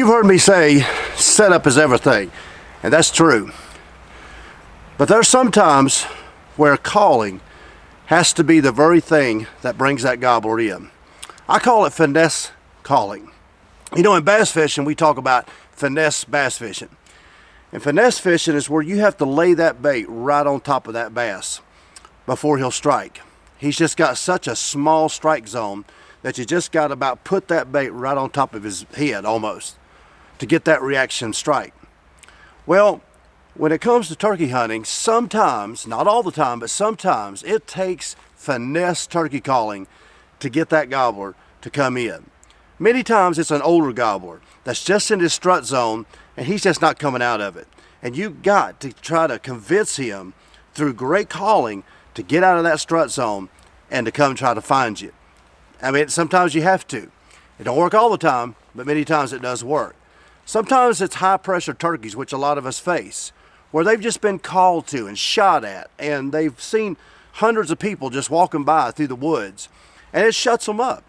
You've heard me say setup is everything, and that's true. But there's sometimes where calling has to be the very thing that brings that gobbler in. I call it finesse calling. You know, in bass fishing, we talk about finesse bass fishing. And finesse fishing is where you have to lay that bait right on top of that bass before he'll strike. He's just got such a small strike zone that you just got to about put that bait right on top of his head almost to get that reaction strike. Well, when it comes to turkey hunting, sometimes, not all the time, but sometimes it takes finesse turkey calling to get that gobbler to come in. Many times it's an older gobbler that's just in his strut zone and he's just not coming out of it. And you've got to try to convince him through great calling to get out of that strut zone and to come try to find you. I mean, sometimes you have to. It don't work all the time, but many times it does work. Sometimes it's high pressure turkeys, which a lot of us face, where they've just been called to and shot at, and they've seen hundreds of people just walking by through the woods, and it shuts them up.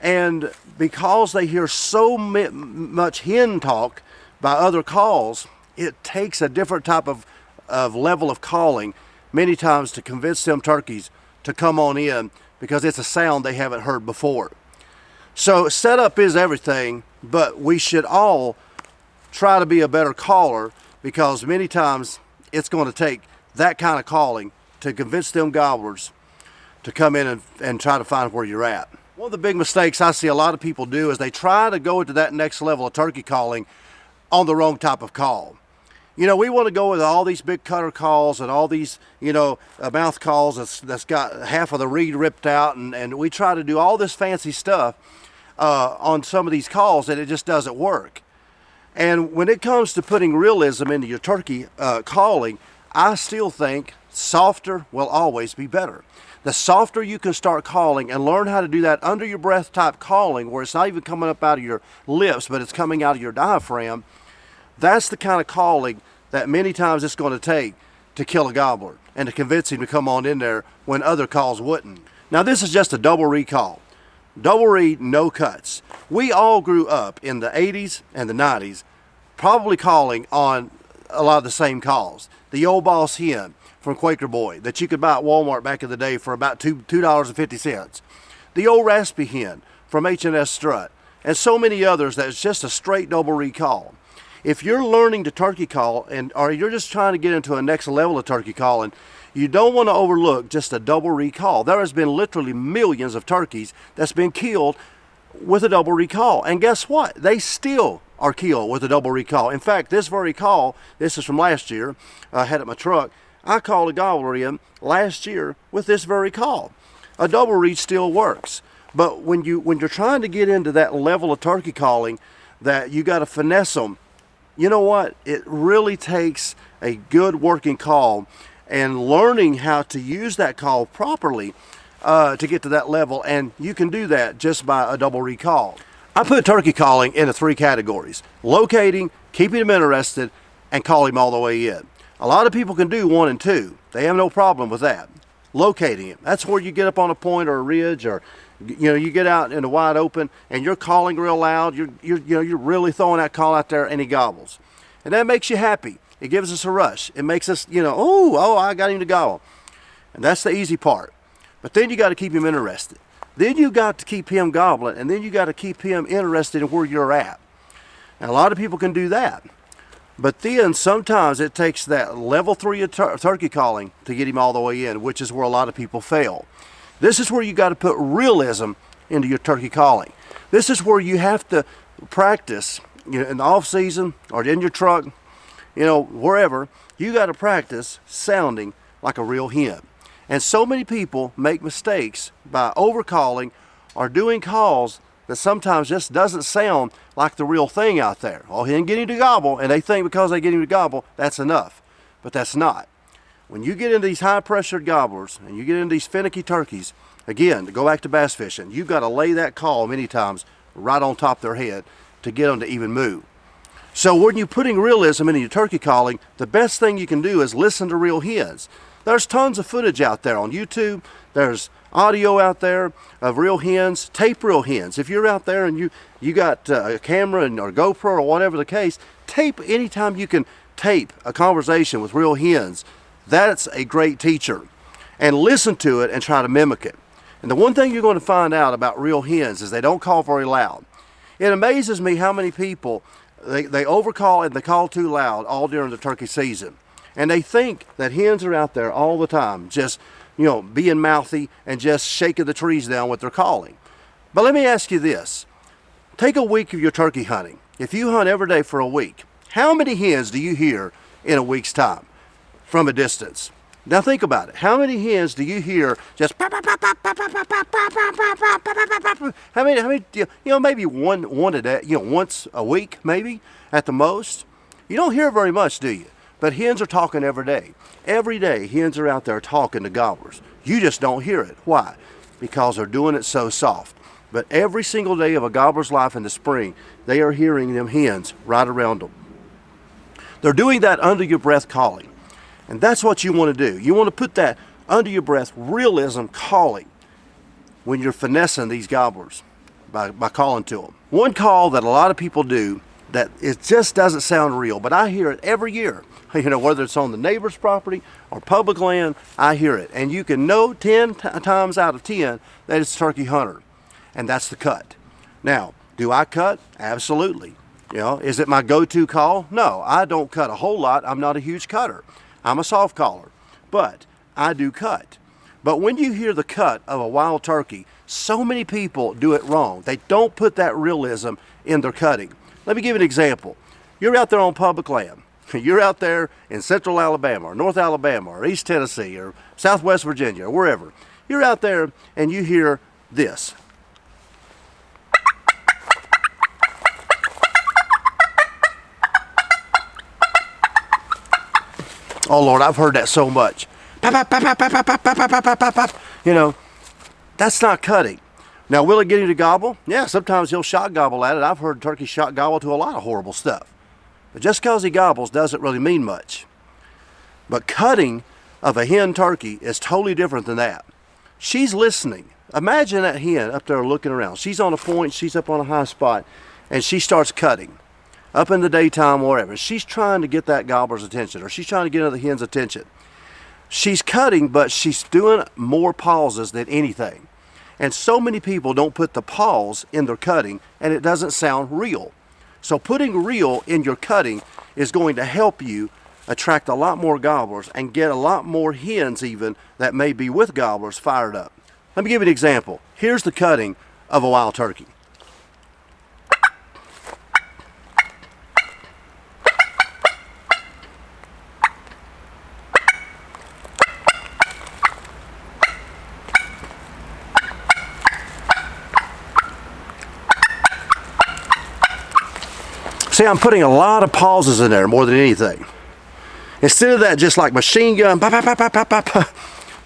And because they hear so much hen talk by other calls, it takes a different type of level of calling many times to convince them turkeys to come on in, because it's a sound they haven't heard before. So setup is everything, but we should all try to be a better caller, because many times it's going to take that kind of calling to convince them gobblers to come in and try to find where you're at. One of the big mistakes I see a lot of people do is they try to go into that next level of turkey calling on the wrong type of call. You know, we want to go with all these big cutter calls and all these, you know, mouth calls that's got half of the reed ripped out, and we try to do all this fancy stuff on some of these calls, and it just doesn't work. And when it comes to putting realism into your turkey calling, I still think softer will always be better. The softer you can start calling and learn how to do that under your breath type calling, where it's not even coming up out of your lips, but it's coming out of your diaphragm, that's the kind of calling that many times it's going to take to kill a gobbler and to convince him to come on in there when other calls wouldn't. Now, this is just a double reed call. Double reed, no cuts. We all grew up in the 80s and the 90s probably calling on a lot of the same calls. The old boss hen from Quaker Boy that you could buy at Walmart back in the day for about $2.50. The old raspy hen from H&S Strut, and so many others that's just a straight double reed call. If you're learning to turkey call, or you're just trying to get into a next level of turkey calling, you don't want to overlook just a double reed call. There has been literally millions of turkeys that's been killed with a double reed call. And guess what? They still are killed with a double reed call. In fact, this very call, this is from last year, I had it in my truck. I called a gobbler in last year with this very call. A double reed still works. But when you're trying to get into that level of turkey calling that you got to finesse them, you know what? It really takes a good working call and learning how to use that call properly to get to that level, and you can do that just by a double reed call. I put turkey calling into 3 categories: locating, keeping them interested, and calling them all the way in. A lot of people can do 1 and 2. They have no problem with that. Locating him, that's where you get up on a point or a ridge, or you get out in the wide open and you're calling real loud. You're really throwing that call out there, and he gobbles, and that makes you happy. It gives us a rush. It makes us, oh, I got him to gobble, and that's the easy part. But then you got to keep him interested. Then you got to keep him gobbling, and then you got to keep him interested in where you're at. And a lot of people can do that. But then sometimes it takes that level 3 of turkey calling to get him all the way in, which is where a lot of people fail. This is where you got to put realism into your turkey calling. This is where you have to practice, in the off season or in your truck, wherever, you got to practice sounding like a real hen. And so many people make mistakes by overcalling or doing calls that sometimes just doesn't sound like the real thing out there. Oh, he didn't get him to gobble, and they think because they get him to gobble, that's enough. But that's not. When you get into these high-pressured gobblers and you get into these finicky turkeys, again, to go back to bass fishing, you've got to lay that call many times right on top of their head to get them to even move. So when you're putting realism into your turkey calling, the best thing you can do is listen to real hens. There's tons of footage out there on YouTube. There's audio out there of real hens, tape real hens. If you're out there and you got a camera or GoPro or whatever the case, tape anytime you can tape a conversation with real hens. That's a great teacher. And listen to it and try to mimic it. And the one thing you're going to find out about real hens is they don't call very loud. It amazes me how many people, they overcall and they call too loud all during the turkey season. And they think that hens are out there all the time, just, being mouthy and just shaking the trees down with their calling. But let me ask you this. Take a week of your turkey hunting. If you hunt every day for a week, how many hens do you hear in a week's time from a distance? Now think about it. How many hens do you hear just how many maybe one a day, once a week maybe at the most? You don't hear very much, do you? But hens are talking every day. Every day hens are out there talking to gobblers. You just don't hear it. Why? Because they're doing it so soft. But every single day of a gobbler's life in the spring, they are hearing them hens right around them. They're doing that under your breath calling. And that's what you want to do. You want to put that under your breath realism calling when you're finessing these gobblers by calling to them. One call that a lot of people do that it just doesn't sound real, but I hear it every year. Whether it's on the neighbor's property or public land, I hear it. And you can know 10 times out of 10 that it's turkey hunter. And that's the cut. Now, do I cut? Absolutely. Is it my go-to call? No, I don't cut a whole lot. I'm not a huge cutter. I'm a soft caller, but I do cut. But when you hear the cut of a wild turkey, so many people do it wrong. They don't put that realism in their cutting. Let me give you an example. You're out there on public land. You're out there in central Alabama or North Alabama or East Tennessee or Southwest Virginia or wherever. You're out there and you hear this. Oh Lord, I've heard that so much. That's not cutting. Now, will it get him to gobble? Yeah, sometimes he'll shot gobble at it. I've heard turkey shot gobble to a lot of horrible stuff. But just because he gobbles doesn't really mean much. But cutting of a hen turkey is totally different than that. She's listening. Imagine that hen up there looking around. She's on a point, she's up on a high spot, and she starts cutting. Up in the daytime or whatever. She's trying to get that gobbler's attention, or she's trying to get another hen's attention. She's cutting, but she's doing more pauses than anything. And so many people don't put the pause in their cutting, and it doesn't sound real. So putting real in your cutting is going to help you attract a lot more gobblers and get a lot more hens even that may be with gobblers fired up. Let me give you an example. Here's the cutting of a wild turkey. See, I'm putting a lot of pauses in there more than anything. Instead of that just like machine gun,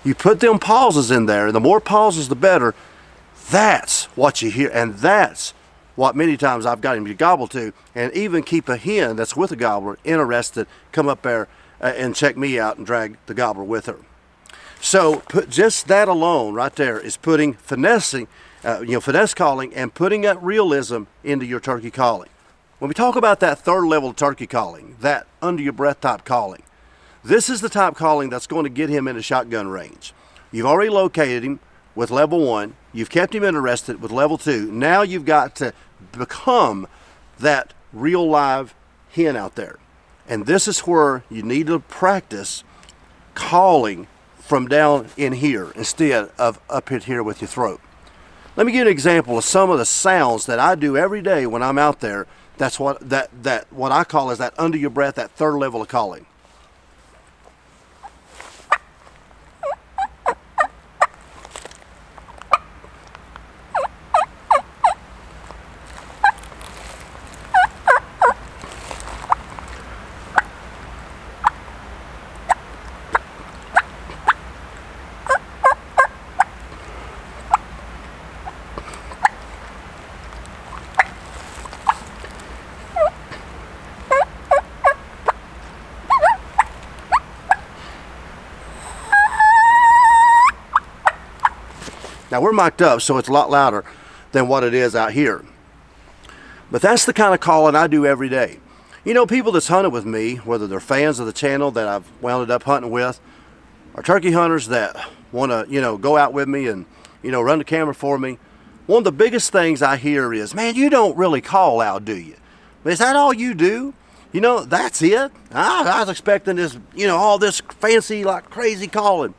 you put them pauses in there, and the more pauses the better. That's what you hear, and that's what many times I've got him to gobble to, and even keep a hen that's with a gobbler interested, come up there and check me out and drag the gobbler with her. So put just that alone right there is putting finessing, finesse calling and putting that realism into your turkey calling. When we talk about that third level turkey calling, that under your breath type calling, this is the type calling that's going to get him into shotgun range. You've already located him with level 1. You've kept him interested with level 2. Now you've got to become that real live hen out there. And this is where you need to practice calling from down in here instead of up here with your throat. Let me give you an example of some of the sounds that I do every day when I'm out there. That's what what I call is that under your breath, that third level of calling. Now we're mic'd up, so it's a lot louder than what it is out here. But that's the kind of calling I do every day. You know, people that's hunted with me, whether they're fans of the channel that I've wound up hunting with, are turkey hunters that want to, you know, go out with me and, you know, run the camera for me. One of the biggest things I hear is, man, you don't really call out, do you? Is that all you do? You know, that's it? I was expecting this, you know, all this fancy, like crazy calling.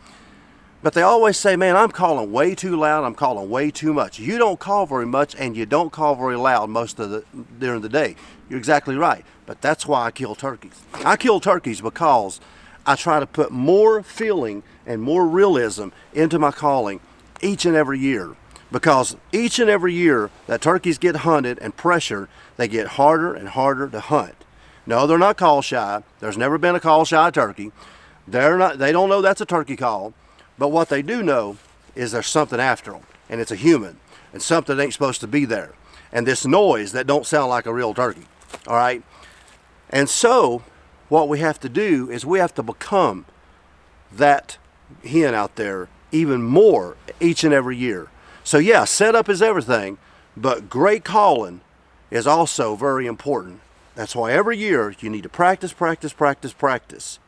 But they always say, man, I'm calling way too loud, I'm calling way too much. You don't call very much and you don't call very loud most of during the day. You're exactly right. But that's why I kill turkeys. I kill turkeys because I try to put more feeling and more realism into my calling each and every year. Because each and every year that turkeys get hunted and pressured, they get harder and harder to hunt. No, they're not call shy. There's never been a call shy turkey. They don't know that's a turkey call. But what they do know is there's something after them, and it's a human, and something ain't supposed to be there. And this noise that don't sound like a real turkey, all right? And so what we have to do is we have to become that hen out there even more each and every year. So yeah, setup is everything, but great calling is also very important. That's why every year you need to practice, practice, practice, practice,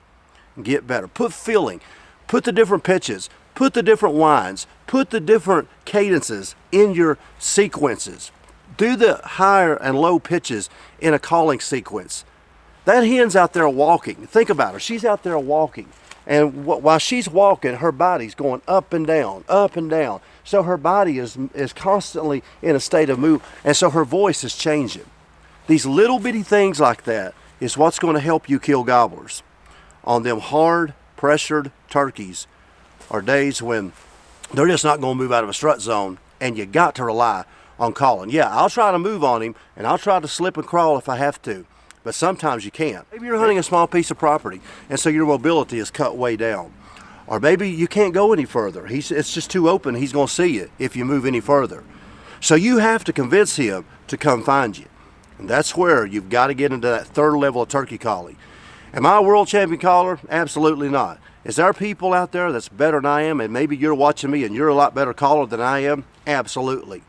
and get better. Put feeling. Put the different pitches, put the different whines, put the different cadences in your sequences. Do the higher and low pitches in a calling sequence. That hen's out there walking. Think about her. She's out there walking. And while she's walking, her body's going up and down, up and down. So her body is constantly in a state of move. And so her voice is changing. These little bitty things like that is what's going to help you kill gobblers. On them hard, pressured turkeys are days when they're just not going to move out of a strut zone, and you got to rely on calling. Yeah, I'll try to move on him, and I'll try to slip and crawl if I have to, but sometimes you can't. Maybe you're hunting a small piece of property, and so your mobility is cut way down. Or maybe you can't go any further. It's just too open. He's going to see you if you move any further. So you have to convince him to come find you. And that's where you've got to get into that third level of turkey calling. Am I a world champion caller? Absolutely not. Is there people out there that's better than I am, and maybe you're watching me and you're a lot better caller than I am? Absolutely.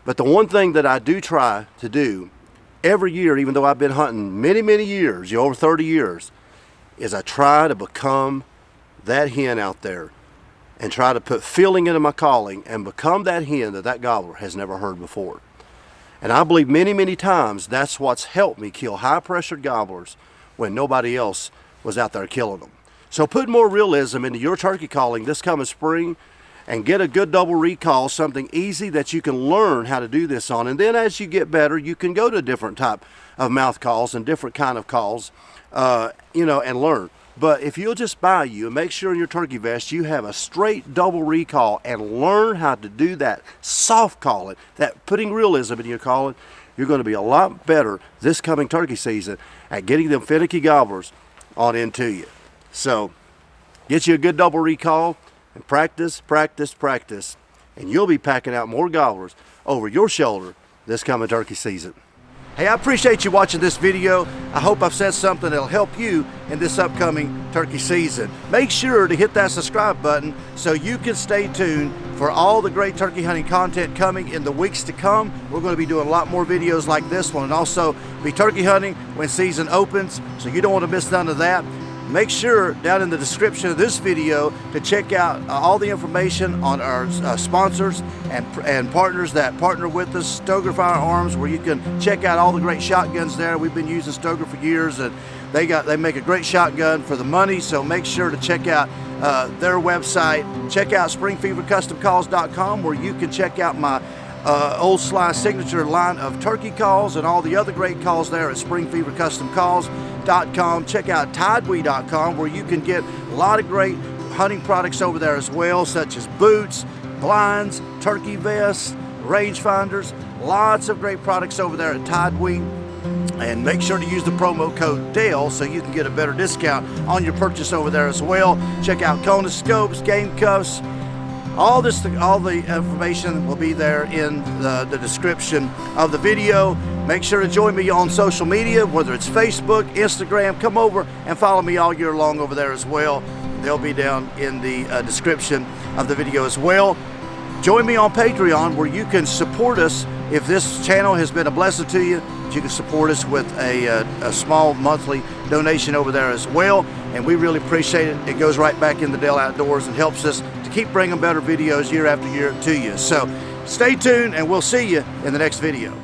But the one thing that I do try to do every year, even though I've been hunting many, many years, you know, over 30 years, is I try to become that hen out there and try to put feeling into my calling and become that hen that gobbler has never heard before. And I believe many, many times that's what's helped me kill high-pressured gobblers when nobody else was out there killing them. So put more realism into your turkey calling this coming spring and get a good double recall, something easy that you can learn how to do this on. And then as you get better, you can go to different type of mouth calls and different kind of calls, you know, and learn. But if you'll just buy you and make sure in your turkey vest you have a straight double recall and learn how to do that soft calling, that putting realism in your calling, you're going to be a lot better this coming turkey season at getting them finicky gobblers on into you. So get you a good double recall and practice, practice, practice, and you'll be packing out more gobblers over your shoulder this coming turkey season. Hey, I appreciate you watching this video. I hope I've said something that'll help you in this upcoming turkey season. Make sure to hit that subscribe button so you can stay tuned for all the great turkey hunting content coming in the weeks to come. We're going to be doing a lot more videos like this one, and also be turkey hunting when season opens, so you don't want to miss none of that. Make sure down in the description of this video to check out all the information on our sponsors and partners that partner with us, Stoeger Firearms, where you can check out all the great shotguns there. We've been using Stoeger for years, and they make a great shotgun for the money, so make sure to check out their website. Check out springfevercustomcalls.com, where you can check out my Old Sly signature line of turkey calls and all the other great calls there at springfevercustomcalls.com. Check out Tidewe.com, where you can get a lot of great hunting products over there as well, such as boots, blinds, turkey vests, rangefinders. Lots of great products over there at Tidewe. And make sure to use the promo code DALE so you can get a better discount on your purchase over there as well. Check out Kona Scopes, GameCuffs. All the information will be there in the description of the video. Make sure to join me on social media, whether it's Facebook, Instagram. Come over and follow me all year long over there as well. They'll be down in the description of the video as well. Join me on Patreon, where you can support us. If this channel has been a blessing to you, you can support us with a small monthly donation over there as well, and we really appreciate it. It goes right back in the Dell Outdoors and helps us to keep bringing better videos year after year to you. So stay tuned, and we'll see you in the next video.